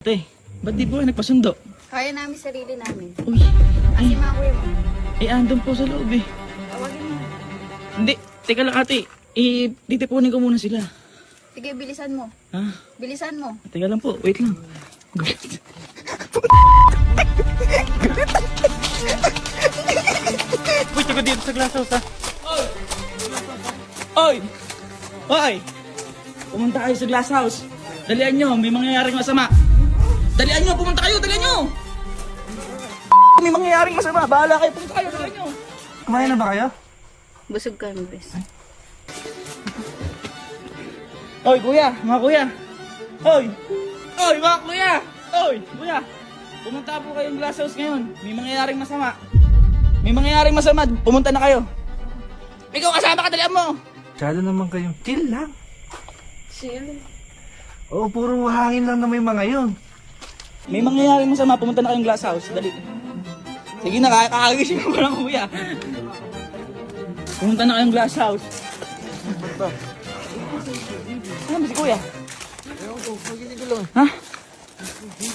Ate, ba't di po kayo nagpasundo? Kaya namin sarili namin. Uy, Kasi mga kuya mo, andun po sa loob eh. tawagin mo. Hindi, teka lang ate. Titipunin ko muna sila. Sige, bilisan mo. Ha? Bilisan mo. Teka lang po, wait lang. Push ko dito sa glass house ha. Oy! Oy! Pumunta kayo sa glass house. Dalian nyo, may mangyayaring masama. Dalian nyo, pumunta kayo, dalian nyo! May mangyayaring masama, bahala kayo, pumunta kayo, dalian nyo! Kumain na ba kayo? Busog kami, bes. Oy, kuya, mga kuya! Oy! Oy, mga kuya! Oy, kuya! Pumunta po kayong glass house ngayon. May mangyayaring masama. May mangyayaring masama, pumunta na kayo. Ikaw kasama ka, dalian mo! Masyado naman kayong chill lang. Chill. Oo, puro hangin lang na may mga yun. May mangyayaring masama, pumunta na kayong glass house. Dali. Sige na, kakagising mo lang kuya. Pumunta na kayong glass house. Ano ba si kuya? Ha?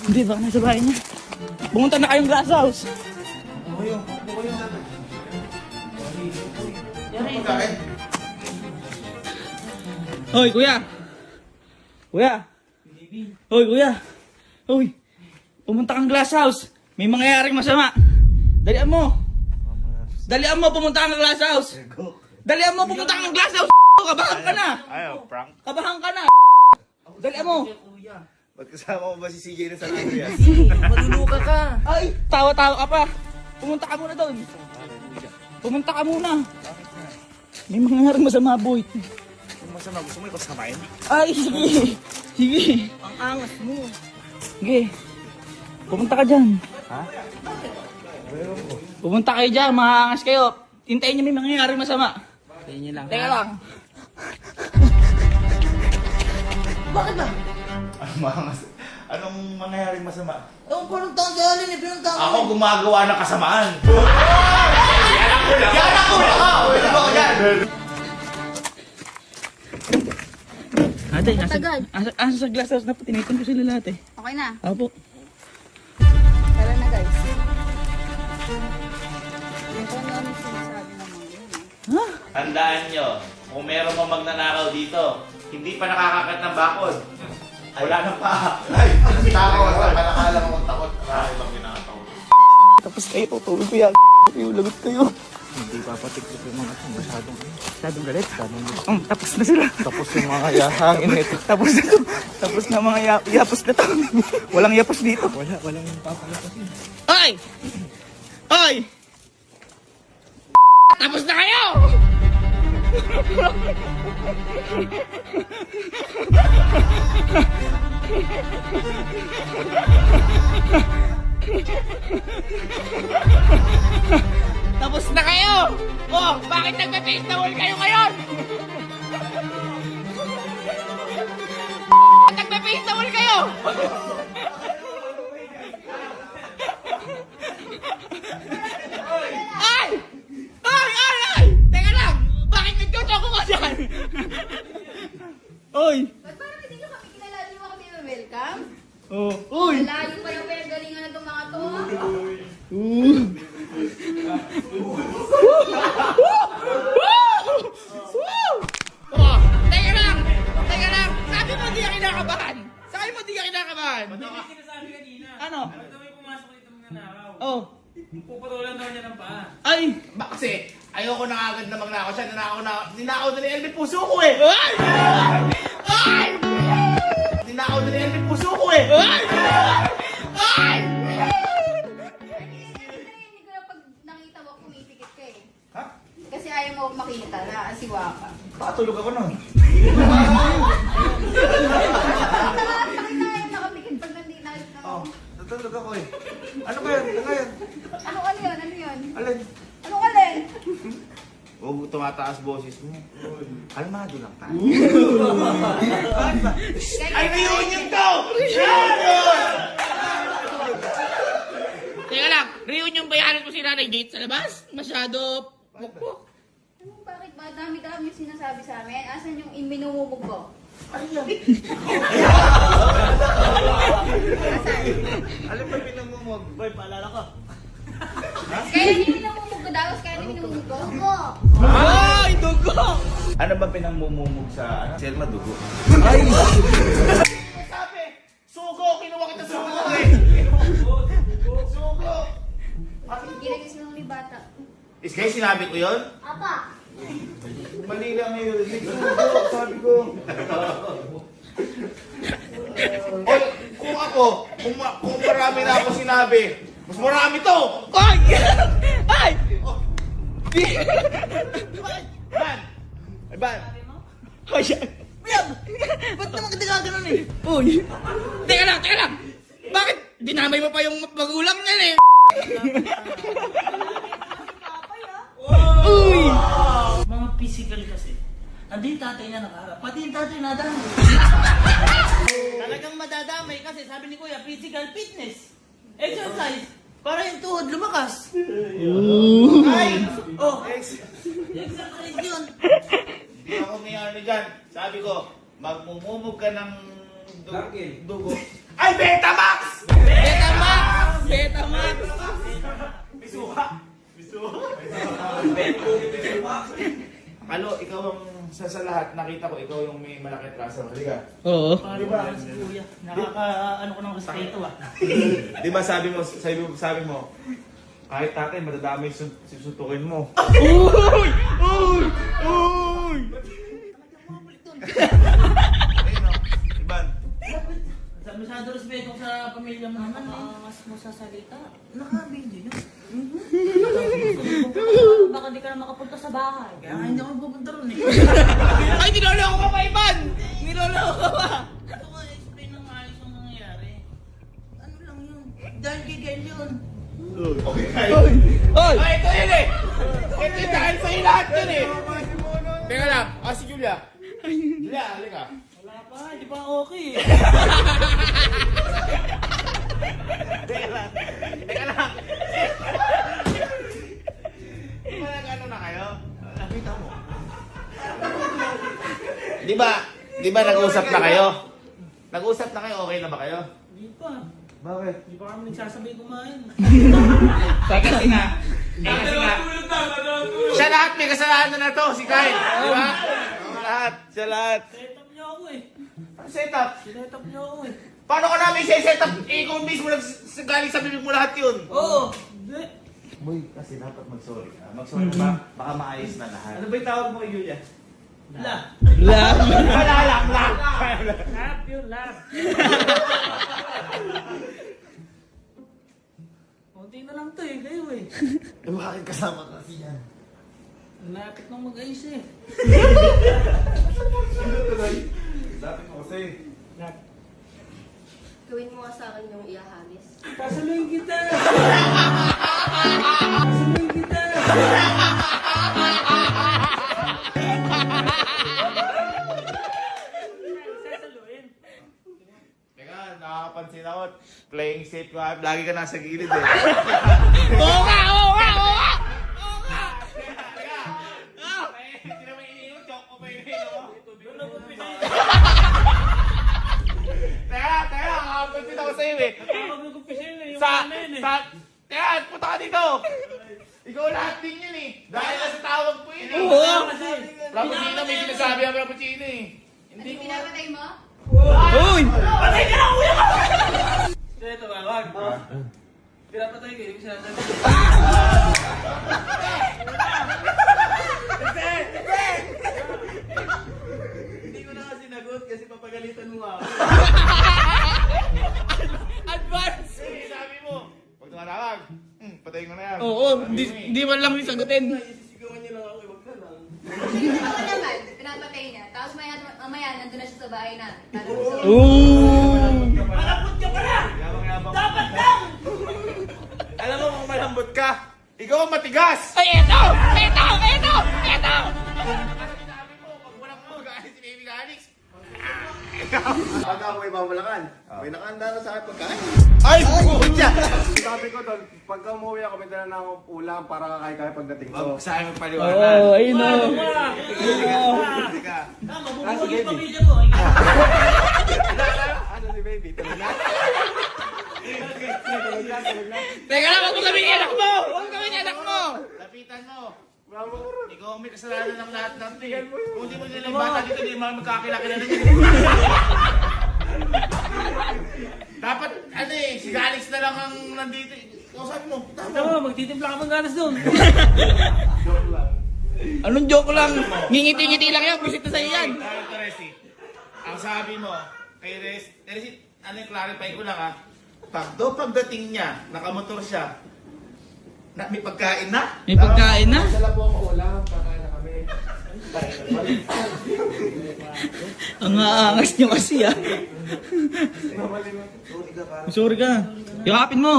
Hindi, baka nasa bahay niya. Pumunta na kayong glass house. Hoy, kuya! Kuya! Hoy, kuya! Hoy! Pumunta kang glass house! May mangyayaring masama! Dalian mo! Dalian mo, pumunta kang glass house! Dalian mo, pumunta kang glass house! Kabahan ka na! Ayaw, prank. Kabahan ka na! Dalian mo! Magkasama mo ba si CJ na San Andreas? Maluluka ka! Ay! Tawa-tawa ka pa! Pumunta ka muna doon! Pumunta ka muna! May mangyayaring masama, boy! Kung masama, gusto mo ikaw samayin? Ay, sige! Sige! Ang angas mo. Sige! Pumunta ka dyan! Ha? Pumunta kayo dyan, mahangas kayo! Hintayin niyo may mangyayaring masama! Hintayin niyo lang. Teka lang! Bakit ba? Anong mangyayaring masama? Ewan ko nung tanggalin eh, pinuntahan Ako gumagawa ng kasamaan. Yanak ko na ka! Pwede ba ko dyan? Ate, Matagal. asa sa glass house na po, tinitin ko sila lahat eh. Okay na. Apo. Tara na, guys. Ito na ano sinasabi ng mga yun. Ha? Tandaan nyo, kung meron pa magnanakaw dito, hindi pa nakakakat ng bakod. Wala nang paa. Ay, takot. Nakakala mo kung takot. Marami bang ginakatakot? Tapos kayo, tutulog ko yan. Kayo, lagot kayo. Hindi papatikot yung mga ito. Masyadong galit. Tapos na sila. Tapos yung mga hangin nito. Tapos na to. Tapos na mga yapos na to. Walang yapos dito. Walang papalapasin. Oy! Oy! Tapos na kayo! Tapos na kayo! Oh, bakit nagpe-face the wall kayo ngayon? Nagpe-face the wall kayo! Ay! Ay! Ay! Ay! Teka lang! Bakit nagtotoko ka dyan? Oy! Ba't parang hindi nyo kami kilala? Di mo kami welcome? Oh! Uy! Malayo pa yung pinagalingan ng itong mga to. Oh, teka lang! Teka lang! Sabi mo di ka kinakabahan! Sabi mo di ka kinakabahan! Ano yung sinasabi kanina? Ano? Ano daw yung pumasok dito mga nakaw? Oh! Pupatulan daw niya ng paa. Ay! Ba kasi, ayoko na agad na magnakaw siya. Ninakaw na ni Elvin puso ko eh. Ay! Ay! Ninakaw na ni Elvin puso ko eh. Ay! Ay! Hindi ko na pag nakita mo, pumipikit ka eh. Ha? Kasi ayaw mo akong makita na asiwa ka. Pakatulog ako nun. Nakapikit pag nandito na Oh, natulog ako eh. Ano ba yan? Ano yan? Ano yun? Ano yun? Alin? Ano alin? Huwag tumataas boses mo. Kalmado lang tayo. Ay, reunion to! Teka lang! Reunion ba yan mo si Nanay Gate sa labas? Masyado... Pukpuk. Ano, bakit ba? Dami-dami yung sinasabi sa amin. Asan yung minumubog ko? Ay, yan. Asan? Alam ba pinamumog? Boy, paalala ko. Kaya hindi namumug ko daw, kaya hindi namumug ko. Dugo! Ay, dugo! Ano ba pinamumumog sa ano? Selma dugo. Ay! Sabi! Sugo! Kinuha kita sugo eh! Sugo! Ginagis mo ni bata. Is kayo sinabi ko yun? Apa! Mali lang ngayon. Sugo! Sabi ko. Oy, kung ako, kung marami na ako sinabi, mas marami to! Ay! Ay! Ban! Ay, Ban! Ay! Yan! Ba't naman ka ganun eh? Uy! Teka lang! Bakit dinamay mo pa yung magulang niyan eh? Uy! Mga physical kasi. Andi yung tatay niya nakaharap. Pati yung tatay nadamay. Talagang madadamay kasi sabi ni Kuya, physical fitness. Exercise. Para yung tuhod lumakas. Ay! Oh! Exercise yun. Hindi ako may ano dyan. Sabi ko, magmumumog ka ng dugo. Ay, Betamax! Betamax! Betamax! Kalo, ikaw ang sa lahat, nakita ko, ikaw yung may malaki atraso. Halika. Oo. Diba? Si Kuya. Ano ko ng respeto ah. Di ba sabi mo, kahit tatay, madadamay susutukin mo. Uy! Uy! Uy! Ayun o, Iban. Masyado respeto sa pamilya mo naman eh. Mas mo sa salita. Naka-video yun. Baka di ka na makapunta sa bahay. Kaya nga hindi ako pupunta ron eh. Ay, niloloko ka pa, Ivan! Niloloko ka pa! Ito nga, explain ng ayos ang nangyayari. Ano lang yun? Dahil kay Gail yun. Okay, kayo. Oy! Ay, ito yun eh! Ito yung dahil sa'yo lahat yun eh! Teka lang, si Julia. Julia, halika. Wala pa, di pa okay eh. Teka lang. Di ba nag-ano na kayo? Nakita mo. Di ba nag-usap na kayo? Nag-usap na kayo, okay na ba kayo? Di pa. Bakit? Di pa kami nagsasabay kumain. Kasi nga, siya lahat may kasalanan na to, si Kyle. Di ba? Lahat, siya lahat. Set up niyo ako eh. Ano setup? Set up niyo ako eh. Paano ka namin set up? Ikaw mismo galing sa bibig mo lahat yun. Oo. Hindi. Boy, kasi dapat mag-sorry. Mag-sorry ba? Baka maayos na lahat. Ano ba yung tawag mo kay Julia? La. Wala lang. Lab yun, lab. Kunti na lang to eh, kayo eh. Bakit kasama kasi yan? Lapit nang mag-ayos eh. Dapat mo kasi. Gawin mo nga sa akin yung iahagis. Pasaluin kita! Pasaluin kita! Sasaluin. Teka, nakakapansin ako. Playing safe ka. Lagi ka nasa gilid eh. Oo nga! Hindi naman iniinom. Joke ko pa iniinom. Teka, nakakapansin ako sa'yo eh. Teka, punta ka dito. Ikaw lahat din yun eh. Dahil sa tawag po yun eh. Oo! Rappuccino, may sinasabi ang Rappuccino eh. Hindi pinapatay mo? Uy! Kaya tumawag. Pinapatay ko, hindi ko sinasabi. Hindi ko na kasi nagot kasi papagalitan mo ako. Advance! Eh, sabi mo. Pag tumatawag, patayin ko na yan. Oo, di man lang yung sagutin. Sisigawan niyo lang ako, wag ka lang. Oo naman, pinapatay niya. Tapos mamaya nandun na siya sa bahay na. Ooh! Malapot ka pala! Yabang-yabang. Dapat lang! Alam mo kung malambot ka, ikaw ang matigas! Ay, eto! Eto! Eto! Eto! Sabi mo, pag walang mag-aalis si Baby Alex. Pag ako may babalakan, may nakahanda na sa akin pagkain. Ay, pucha! Sabi ko doon, pagka umuwi ako, may dala na akong ulam para kakain pagdating ko. Huwag sa akin magpaliwanag. Oo, ayun o. Teka. Mabubuhay yung pamilya mo. Ano si baby? Tuloy na? Teka lang, huwag mo gawin yung anak mo! Huwag mo gawin yung anak mo! Lapitan mo. Ikaw ang may kasalanan ng lahat ng team. Kung di mo nila yung bata dito, di mo magkakilala na nila. Dapat, ano eh, si Galix na lang ang nandito. Ikaw sabi mo, Tama, magtitimpla ka ng ganas doon. Anong joke lang? Ngingiti-ngiti lang yan, visit na sa'yo yan. Ito, Resi. Ang sabi mo, kay Resi, ano yung clarify ko lang ha. Pagdating niya, nakamotor siya, may pagkain na? May pagkain na? Dala po ang ulam, kakain na kami. Ang aangas nyo kasi ah. Sorry ka. Yakapin mo.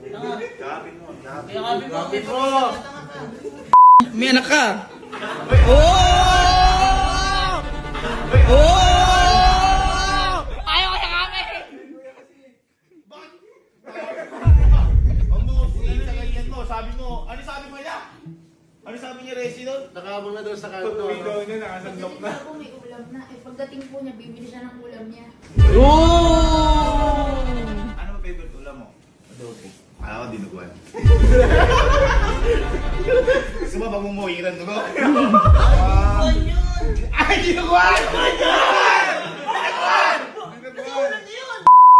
Kapit mo. May anak ka. Oh! Oh! Ayaw ko sa kami! Huwag mo, sa ganyan mo, sabi mo, ano sabi mo niya? Ano sabi niya, Resi doon? Nakabang na doon sa kanto. Pag-uwi niya, nakasandok na. Ako may ulam na. Eh, pagdating po niya, bibili siya ng ulam niya. Oh! Ano ba favorite ulam mo? Adobo. Ako, dinuguan. Gusto mo bang mumuhiran dugo? Ay, dinuguan! Dinuguan! Dinuguan!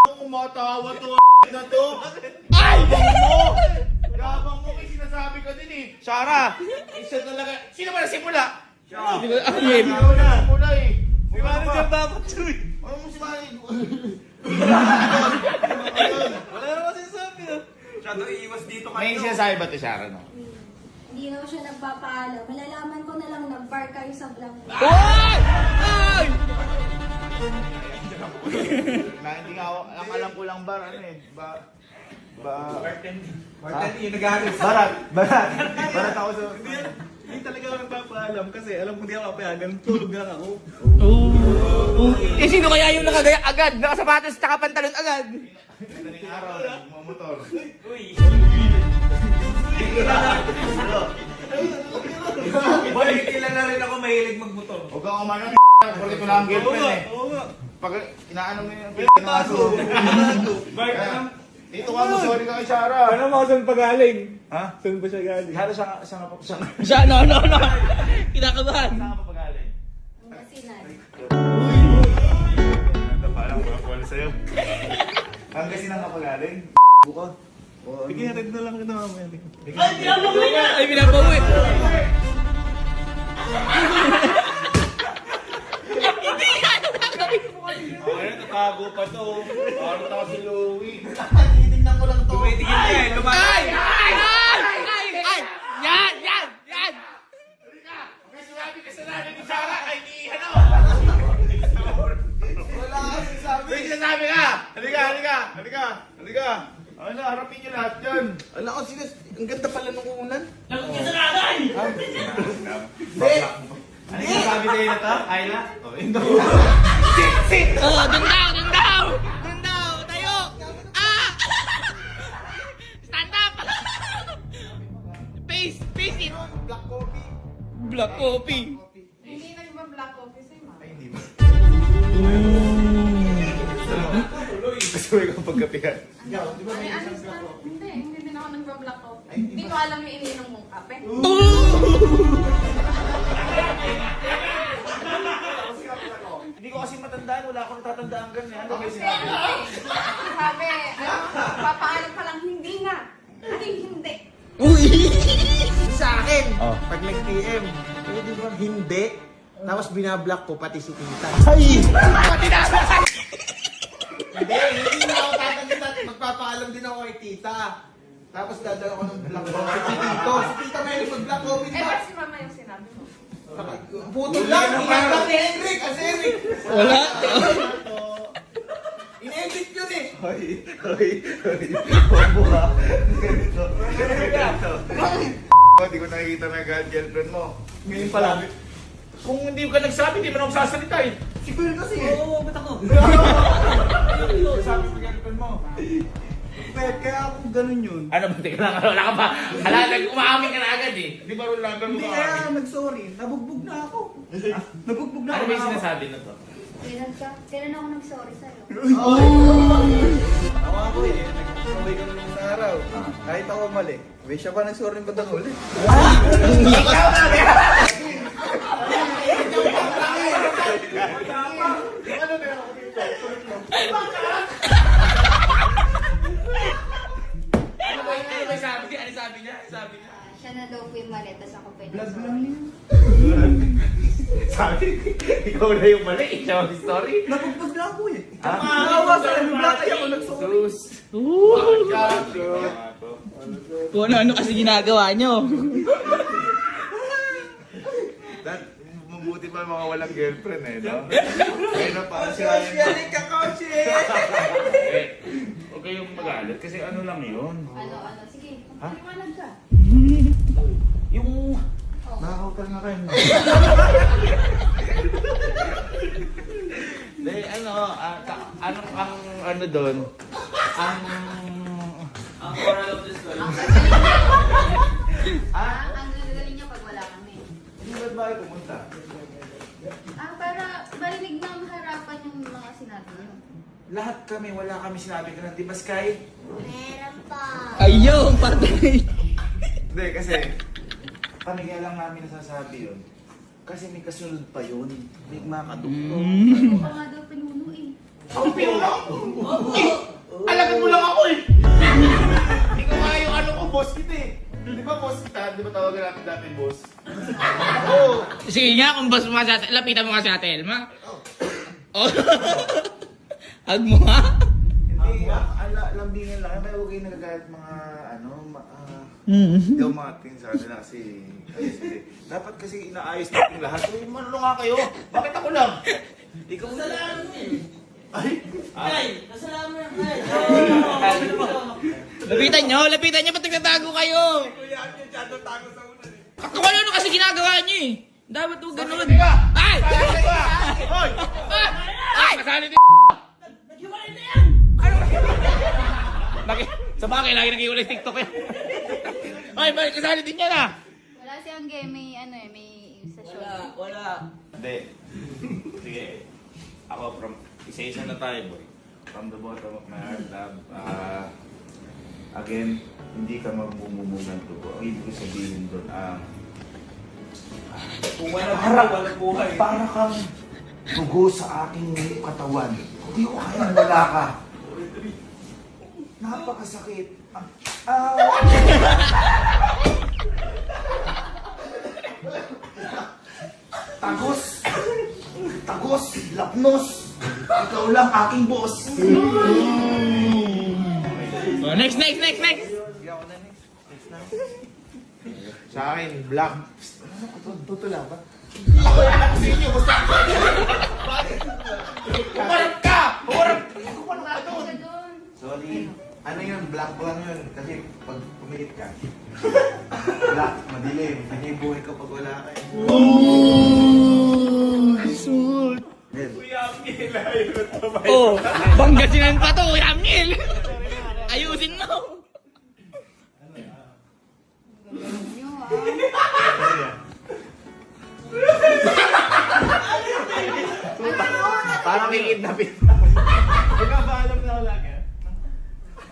Kung matawa to na to. Ay! Gabang mo kasi sinasabi ka din eh. Shara! Isa talaga. Sino ba nasimula? Siya. Di ba? Ako yun. Ikaw na nasimula eh. Si manager dapat to eh. Ano mo si Manny? Wala naman sinasabi ah. Masyado iiwas dito kayo. May sinasabi ba ito, Shara, no? Hindi na siya nagpapaalam. Malalaman ko na lang nag-bar kayo sa vlog. Ay! Ay! Na hindi nga ako, ang alam ko lang bar, ano eh, Bartending yung nag-aaral. barat ako sa... Hindi talaga ako nagpapaalam kasi alam ko hindi ako papayagan. Tulog lang ako. Oh. Eh, sino kaya yung nakagaya agad? Nakasapatos tsaka pantalon agad. Madaling araw, nagmamotor. Uy. Boy, ilan na rin ako mahilig magmotor. Huwag kang umano, porque ko lang ang girlfriend eh. Oo nga. Pag inaano mo yung pinaso. Dito ka mo, sorry ka kay Shara. Ano mo saan pa galing? Ha? Saan ba siya galing? Shara, saan ka pa? Saan Siya, no. Kinakabahan. ka pa galing? Ang kasinan. Ito parang mga call sa'yo. Hanggang sinang ka pa galing? Buka. Bigyan rin na lang kita mamaya. Ay, pinapawi. Ay, natago pa to. Parang tao si Louie. Titingnan ko lang to. Tumitingin niya eh. Ay! Ay! Ay! Yan! May sinabi kasalanan ni Shara kay ni ano? Wala kasi sabi. May sinasabi ka! Halika! Ano, harapin niyo lahat yan. Alam ko ang ganda pala nung unan. Ano yung sabi sa'yo na to? Ayla? Oh, hindi. Oh, dun daw! Tayo! Ah! Stand up! Face it! Black coffee. Black coffee. Hindi na ba black coffee sa'yo, ma? Ay, hindi ba? Gusto mo yung pagkapihan? Hindi din ako nagpa-black coffee. Hindi ko alam yung ininom mong kape. Hindi ko kasi matandaan. Wala akong natatandaan ganyan. Ano may sinabi? Sabi, papaalam ka lang, hindi nga. Ay, hindi. Uy! Sa akin, Oh. pag nag-PM, pwede bang hindi? Tapos binablock ko pati si Tita. Hindi na ako tatagin. Magpapaalam din ako kay Tita. Tapos dadala ko ng black coffee si Tito. Si Tita may mag-black coffee Eh, na. ba't si mama yung sinabi mo? Putol lang! Inablock ni Henrik! Kasi Henrik! Wala. In-edit yun eh! Bobo ka. Hindi ko nakikita na girlfriend mo. Ngayon pa lang. Kung hindi ka nagsabi, di mo na ako sasalita eh. Si Kuya kasi Oo, ba't ako? Sabi sa girlfriend mo. kaya ako ganun yun. Ano ba? Teka lang, wala ka pa. Hala, umaamin ka na agad eh. Di ba rin lang Hindi kaya nag-sorry. Nabugbog na ako. Nabugbog na Ano ako. ba yung sinasabi na to? Kailan ako nag-sorry sa'yo? Ako eh. Nag-sorry ka na lang sa Kahit ako mali. Wish siya pa nagsorry ba ng huli? Siya na daw po yung mali, tapos ako pa yung Vlog nagsorry. lang yun. Sabi, ikaw na yung mali. Siya mag-story. Napagpag na ako eh. Ha? Nakawa sa vlog kaya ako nagsorry. Kung ano-ano kasi ginagawa nyo. Mabuti pa mga walang girlfriend eh, no? Kaya na parang sila Sharing ka, Koshi! Huwag kayong magalit kasi ano lang yun. Ano, sige, paliwanag ka. Yung... Nakakautal nga kayo. Dahil ano, ano doon? Ang moral of the story. Ang gagaling niya pag wala kami. Hindi ba't ba kayo pumunta? Para marinig ng harapan yung mga sinabi niyo. Lahat kami, wala kami sinabi ka na, di ba Sky? Ayun, patay. Hindi, kasi Panigyan lang namin nasasabi yun. Kasi may kasunod pa yun. May makadukto. Ako pa nga daw pinuno eh. Ako pinuno? Alagan mo lang ako eh! Ikaw nga yung ano ko, boss kita eh. Di ba boss kita? Di ba tawagan natin dati boss? Oo. Sige nga, kung boss mo nga sa lapitan mo nga si Ate Elma. Oh. Hag mo ha? Hindi, lambingin lang. May huwag kayo nagagalit mga ano, hindi ako makating sa kanila kasi dapat kasi inaayos natin lahat. Uy, manalo nga kayo. Bakit ako lang? Ikaw Kasalanan mo eh. Ay! Ay, kasalanan mo yan, Kyle. Lapitan nyo, ba't nagtatago kayo? Kuya, yung dyan tago sa unan eh. Kakawala ano kasi ginagawa nyo eh. Dapat huwag ganun. Teka! Ay! Hoy! Ay! Kasali din! Naghiwalay na yan! Sa bagay, lagi nag-iwalay TikTok yan. Ay, bakit kasali din yan ah? Wala siyang game, may sa show. Wala. Hindi. Sige. Ako from isa-isa na tayo, boy. From the bottom of my heart, love. Again, hindi ka magbumumungan dugo. Ang ibig ko sabihin doon, Kung walang buhay. para kang dugo sa aking katawan. Hindi ko kaya wala ka. Napakasakit. Tagos! Tagos! Lapnos! Ikaw lang aking boss! Oh, next! Sa akin, black. tutula ba? Ako yan ako sa inyo, basta ako. Umarap ka! Umarap! Ako pa nga doon. Ka doon. Sorry. Ano yun? Black lang yun. Kasi pag pumilit ka, black, madilim. Kanya yung buhay ko pag wala ka eh. Oh, Pangasinan pa to, Yamil! Ayusin mo! Yun Parang may kidnapin. Nagkapaalam na ako lagi.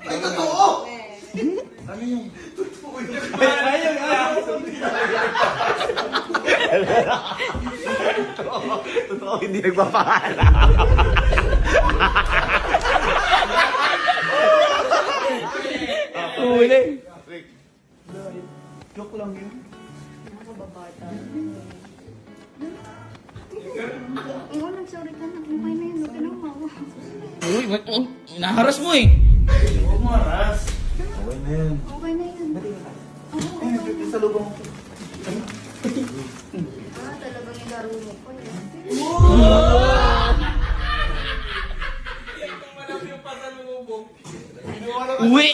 Ay, totoo! Ano yung... Ayun, Totoo, hindi nagpapakala. Huli! Joke lang yun. Ikaw nagsorry ka na. Okay na yun. Okay na umawa. Uy, naharas mo eh! Umaras. Okay na yun. Okay na yun. Sa lubong ko. Talagang yung laro mo pa yan. Uwi!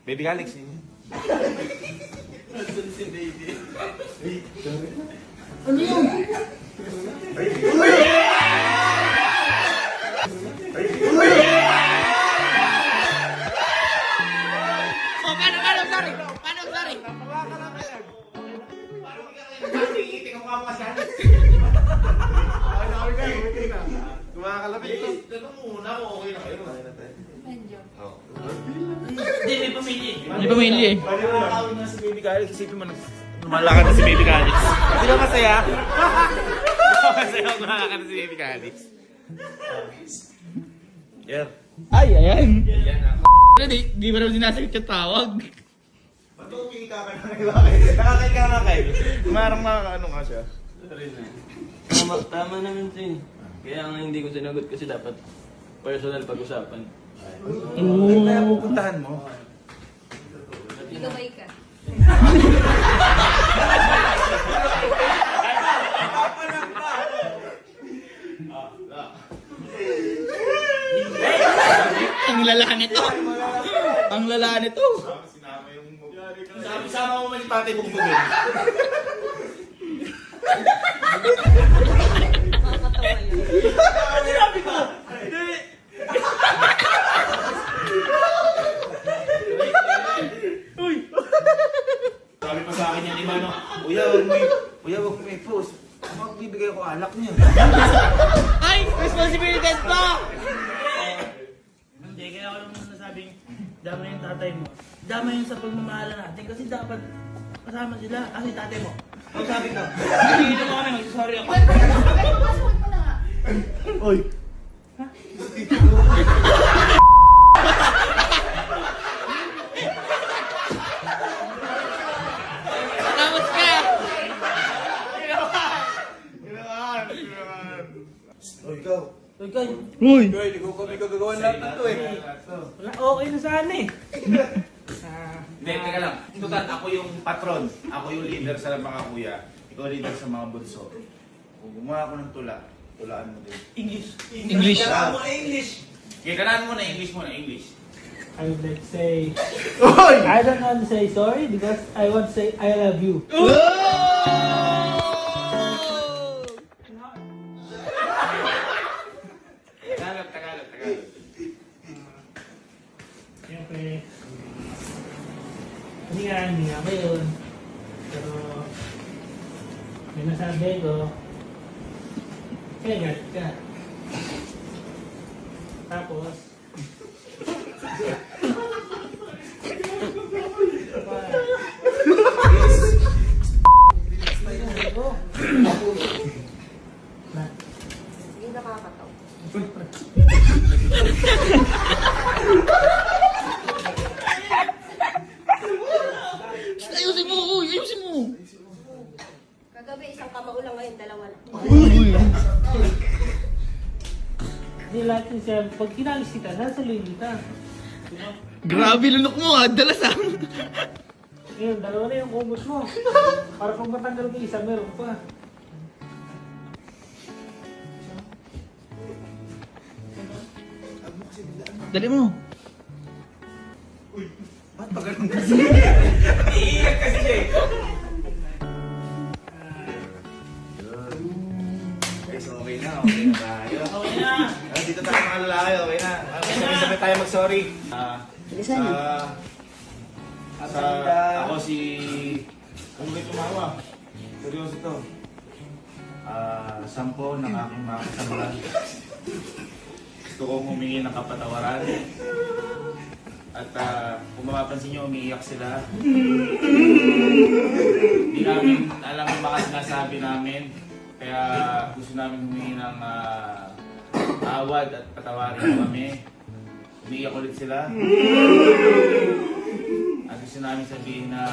Baby Alex. Oh, paano, sorry? Paano, sorry? Kumakalapit ko. Tanong muna kung okay na kayo. Medyo. Hindi, may pamilya. Hindi pamilya eh. Nakakawin na si Baby Calix. Isipin mo, lumalakad na si Baby Calix. Di ba masaya? Masaya kung lumalakad na si Baby Calix. Yeah. Ay, ayan. Di ba naman sinasagot yung tawag? Ba't umingi ka ka na? Nakakay ka na kayo. Marang ano nga siya. Tama naman ito eh. Kaya nga hindi ko sinagot kasi dapat personal pag-usapan. Kaya pupuntahan mo. Gabay ka. Ang lala nito. Ang lala nito. Sinama yung... Sama mo man yung tatay bugbugin. Sabi pa sa akin yan, iba no? Kuya, wag mo i-post. Magbibigay ako alak niya. Ay, responsibilidad pa! Hindi, kaya ako naman nasabing dama yung tatay mo. Dama yun sa pagmamahala natin kasi dapat kasama sila. Kasi tatay mo. Pag sabi ko, hindi mo kami, magsasorry ako. Ay, papasok mo na nga. Tapos ka! O ikaw. Uy, kayo. Uy! Hindi ko kami gagawa lahat nito eh. Wala, okay na sana eh. Hindi, teka lang. Tutan, ako yung patron. Ako yung leader sa mga kuya. Ikaw leader sa mga bunso. Kung gumawa ako ng tula, tulaan mo din. English. English. Ah. English. Kaya kanaan mo na English muna, English. I would like to say, Oy! I don't want to say sorry because I want to say I love you. Tagalog. Siyempre, hindi nga ba yun? Pero, may nasabi ko, kaya galit ka. Tapos, Hindi nakakataw. Ayusin mo! Uy! Ayusin mo! Kagabi, isang kamao lang ngayon, dalawa na. Uy! hindi lahat yung siya, pag kinalis kita, sasaluhin kita. Grabe lunok mo ah! Dalas ah! Ngayon, dalawa na yung kumot mo. Para kung matanggal ko isa, meron pa. Dali mo! Ba't pa ganun kasi? Iiyak kasi siya eh. Guys, okay na tayo. Okay na! Dito tayo mga lalaki, okay na. Sabay tayo mag-sorry. Ako si... Ano ba tumawa? Seryoso to. Sampo ng aking mga kasamahan. Gusto kong humingi ng kapatawaran. At kung mapapansin nyo, umiiyak sila. Hindi namin alam ang mga sinasabi namin. Kaya gusto namin humingi ng tawad at patawarin kami. Umiiyak ulit sila. At gusto namin sabihin na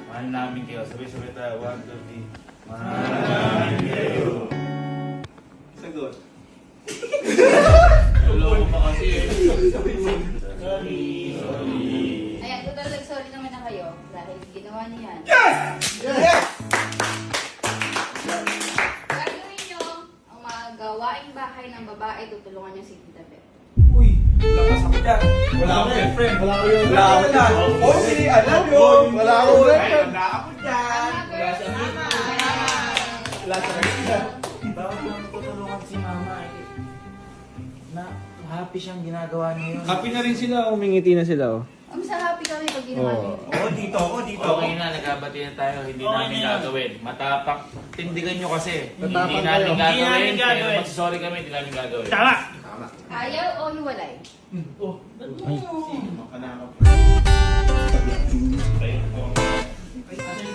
mahal namin kayo. Sabay-sabay tayo. 1, 2, 3. Mahal namin kayo. Sagot. Lolo pa kasi eh. Sorry. Ayan, total nag-sorry naman na kayo dahil ginawa niyo yan. Yes! Gagawin niyo ang mga gawaing bahay ng babae, tutulungan niyo si Tita Beth. Uy! Lakas ako dyan. Wala akong girlfriend. Wala ako dyan. Oh, sige, alam yun. Wala akong girlfriend. Wala ako dyan. Wala sa girlfriend. Bawat lang tutulungan si mama eh. Na happy siyang ginagawa niya yun. Happy na rin sila, umingiti na sila oh. Ang sa happy kami pag ginawa niyo. Oo, dito ako, dito ako. Okay na, nagkabati na tayo. Hindi Okay namin na yun. gagawin. Matapak. Tindigan nyo kasi. Matapang Hindi kayo. namin Hindi gagawin. namin Pero gagawin. magsasorry kami, hindi namin gagawin. Tama! Ayaw o hiwalay? Oh, ba't mo? Manakap.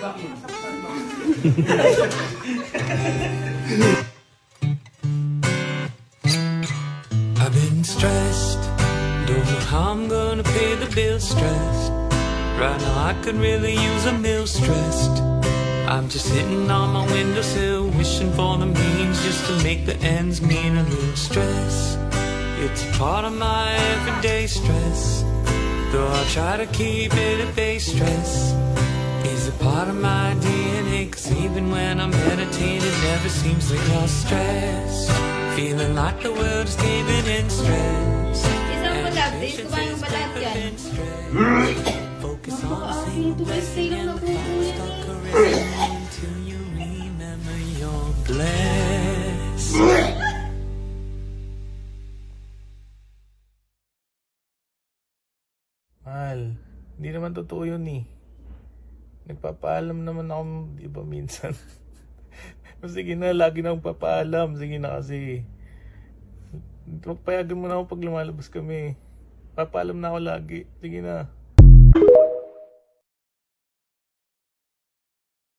I've been stressed, don't know how I'm gonna pay the bills. Stressed, right now I could really use a meal. Stressed, I'm just sitting on my windowsill, wishing for the means just to make the ends meet. A little stress, it's a part of my everyday stress, though I try to keep it at bay. Stress is a part of my DNA, 'cause even when I'm meditating, it never seems like you're stressed. Feeling like the world is caving in. Stress, Isang balat, is kumain ng balat yan. focus on Napaka-aking ito guys, kayo lang nakukuyan eh. caressing until you remember you're blessed. Mahal, hindi naman totoo yun eh. Nagpapaalam naman ako, di ba, minsan. Sige na, lagi na akong papaalam. Sige na kasi. Magpayagan mo na ako pag lumalabas kami. Papaalam na ako lagi. Sige na.